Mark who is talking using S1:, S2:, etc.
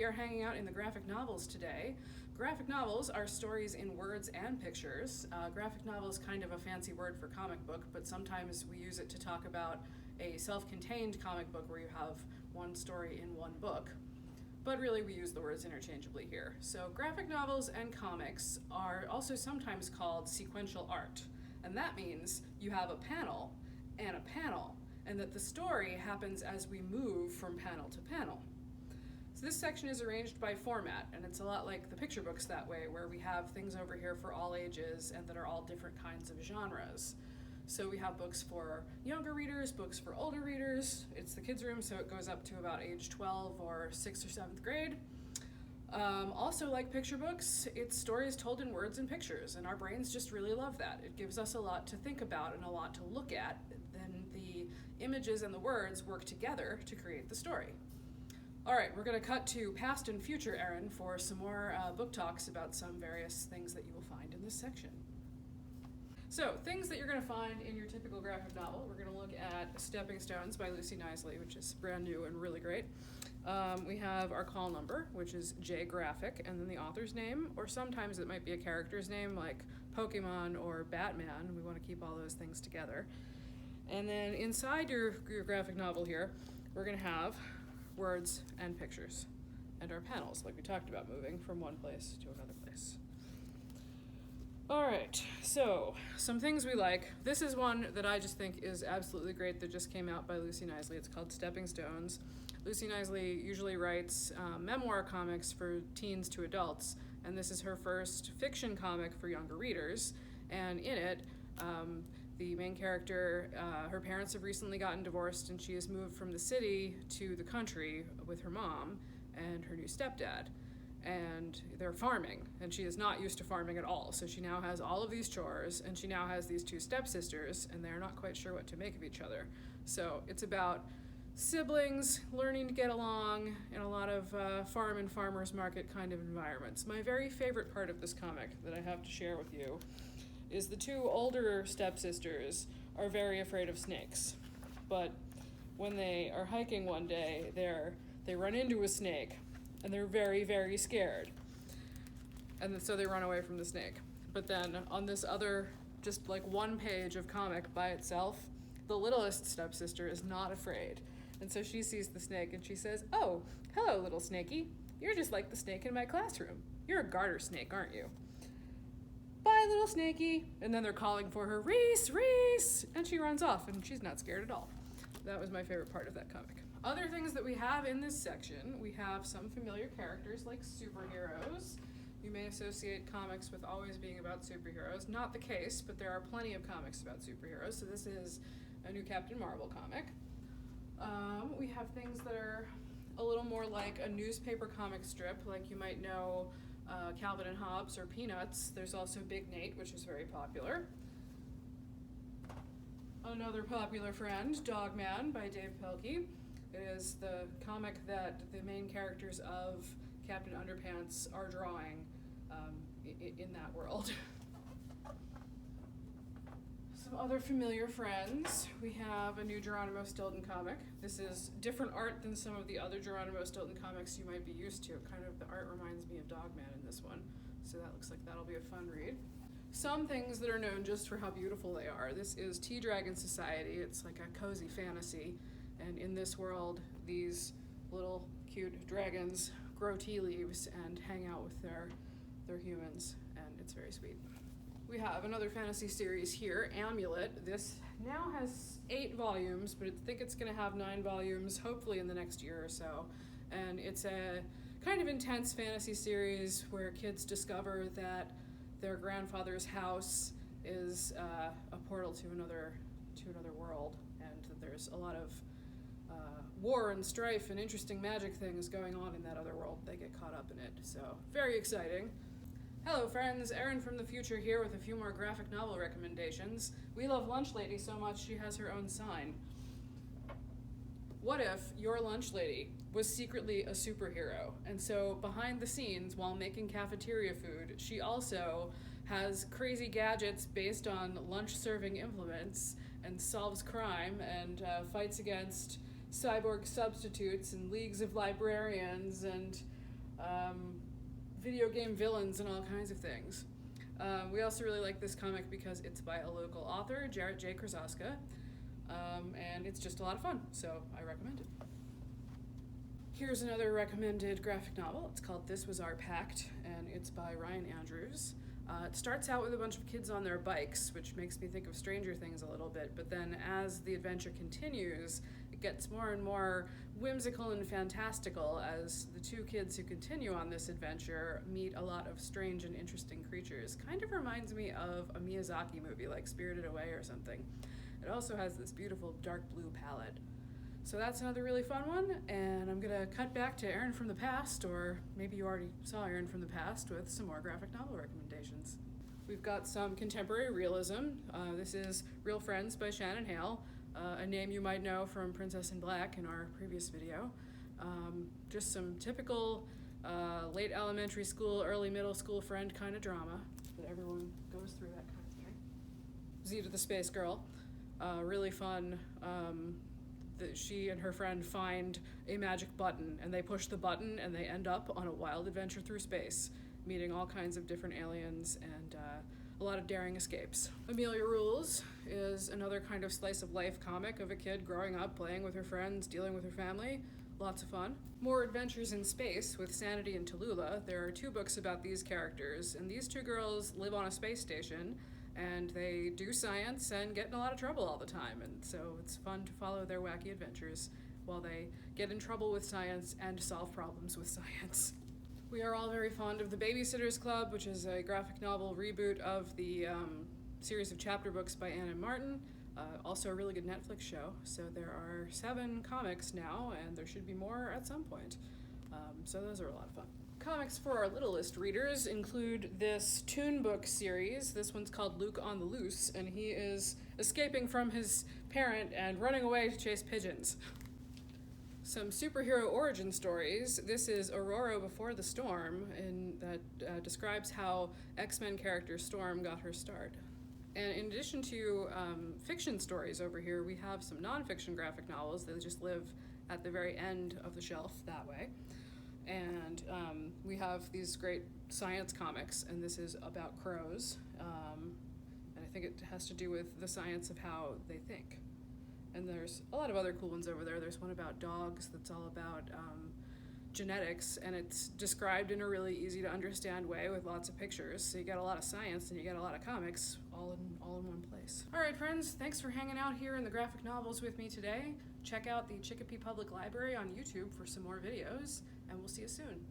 S1: we are hanging out in the graphic novels today. Graphic novels are stories in words and pictures. Graphic novel is kind of a fancy word for comic book, but sometimes we use it to talk about a self-contained comic book where you have one story in one book. But really we use the words interchangeably here. So graphic novels and comics are also sometimes called sequential art. And that means you have a panel, and that the story happens as we move from panel to panel. So this section is arranged by format, and it's a lot like the picture books that way, where we have things over here for all ages and that are all different kinds of genres. So we have books for younger readers, books for older readers. It's the kids' room, so it goes up to about age 12 or 6th or 7th grade. Also, like picture books, it's stories told in words and pictures, and our brains just really love that. It gives us a lot to think about and a lot to look at. Then the images and the words work together to create the story. All right, we're going to cut to past and future Erin for some more book talks about some various things that you will find in this section. So, things that you're going to find in your typical graphic novel. We're going to look at Stepping Stones by Lucy Knisley, which is brand new and really great. We have our call number, which is J Graphic, and then the author's name, or sometimes it might be a character's name like Pokemon or Batman. We want to keep all those things together. And then inside your graphic novel here, we're going to have words and pictures and our panels, like we talked about, moving from one place to another place. All right, so some things we like. This is one that I just think is absolutely great that just came out by Lucy Knisley. It's called Stepping Stones. Lucy Knisley usually writes memoir comics for teens to adults, and this is her first fiction comic for younger readers. And in it, the main character, her parents have recently gotten divorced, and she has moved from the city to the country with her mom and her new stepdad. And they're farming, and she is not used to farming at all. So she now has all of these chores, and she now has these two stepsisters, and they're not quite sure what to make of each other. So it's about siblings learning to get along in a lot of farm and farmers market kind of environments. My very favorite part of this comic that I have to share with you is the two older stepsisters are very afraid of snakes. But when they are hiking one day, they run into a snake, and they're very, very scared. And so they run away from the snake. But then on this other, just like one page of comic by itself, the littlest stepsister is not afraid. And so she sees the snake and she says, "Oh, hello, little snakey. You're just like the snake in my classroom. You're a garter snake, aren't you? Bye, little snakey." And then they're calling for her, "Reese, Reese!" And she runs off, and she's not scared at all. That was my favorite part of that comic. Other things that we have in this section, we have some familiar characters like superheroes. You may associate comics with always being about superheroes. Not the case, but there are plenty of comics about superheroes. So this is a new Captain Marvel comic. We have things that are a little more like a newspaper comic strip, like you might know Calvin and Hobbes or Peanuts. There's also Big Nate, which is very popular. Another popular friend, Dogman by Dave Pelkey. It is the comic that the main characters of Captain Underpants are drawing in that world. Some other familiar friends. We have a new Geronimo Stilton comic. This is different art than some of the other Geronimo Stilton comics you might be used to. Kind of the art reminds me of Dogman in this one, so that looks like that'll be a fun read. Some things that are known just for how beautiful they are. This is Tea Dragon Society. It's like a cozy fantasy. And in this world, these little cute dragons grow tea leaves and hang out with their humans, and it's very sweet. We have another fantasy series here, Amulet. This now has 8 volumes, but I think it's going to have 9 volumes, hopefully in the next year or so. And it's a kind of intense fantasy series where kids discover that their grandfather's house is a portal to another world, and that there's a lot of war and strife and interesting magic things going on in that other world. They get caught up in it, so very exciting. Hello friends, Erin from the future here with a few more graphic novel recommendations. We love Lunch Lady so much she has her own sign. What if your lunch lady was secretly a superhero, and so behind the scenes while making cafeteria food, she also has crazy gadgets based on lunch serving implements and solves crime and fights against cyborg substitutes and leagues of librarians and video game villains and all kinds of things. We also really like this comic because it's by a local author, Jarrett J. Krasaska, and it's just a lot of fun, so I recommend it. Here's another recommended graphic novel. It's called This Was Our Pact, and it's by Ryan Andrews. It starts out with a bunch of kids on their bikes, which makes me think of Stranger Things a little bit, but then as the adventure continues, it gets more and more whimsical and fantastical as the two kids who continue on this adventure meet a lot of strange and interesting creatures. Kind of reminds me of a Miyazaki movie like Spirited Away or something. It also has this beautiful dark blue palette. So that's another really fun one, and I'm gonna cut back to Erin from the past, or maybe you already saw Erin from the past, with some more graphic novel recommendations. We've got some contemporary realism. This is Real Friends by Shannon Hale, a name you might know from Princess in Black in our previous video. Just some typical late elementary school, early middle school friend kind of drama that everyone goes through, that kind of thing. Zeta the Space Girl, really fun. That she and her friend find a magic button, and they push the button and they end up on a wild adventure through space, meeting all kinds of different aliens and a lot of daring escapes. Amelia Rules is another kind of slice of life comic of a kid growing up, playing with her friends, dealing with her family. Lots of fun. More Adventures in Space with Sanity and Tallulah. There are 2 books about these characters, and these 2 girls live on a space station, and they do science and get in a lot of trouble all the time, and so it's fun to follow their wacky adventures while they get in trouble with science and solve problems with science. We are all very fond of the Babysitters Club, which is a graphic novel reboot of the series of chapter books by Ann and Martin. Also a really good Netflix show. So there are 7 comics now, and there should be more at some point. So those are a lot of fun. Comics for our littlest readers include this Toon Book series. This one's called Luke on the Loose, and he is escaping from his parent and running away to chase pigeons. Some superhero origin stories. This is Aurora Before the Storm, and that describes how X-Men character Storm got her start. And in addition to fiction stories over here, we have some nonfiction graphic novels that just live at the very end of the shelf that way. And we have these great science comics, and this is about crows. And I think it has to do with the science of how they think. And there's a lot of other cool ones over there. There's one about dogs that's all about genetics, and it's described in a really easy to understand way with lots of pictures. So you get a lot of science and you get a lot of comics all in one place. All right, friends, thanks for hanging out here in the graphic novels with me today. Check out the Chicopee Public Library on YouTube for some more videos, and we'll see you soon.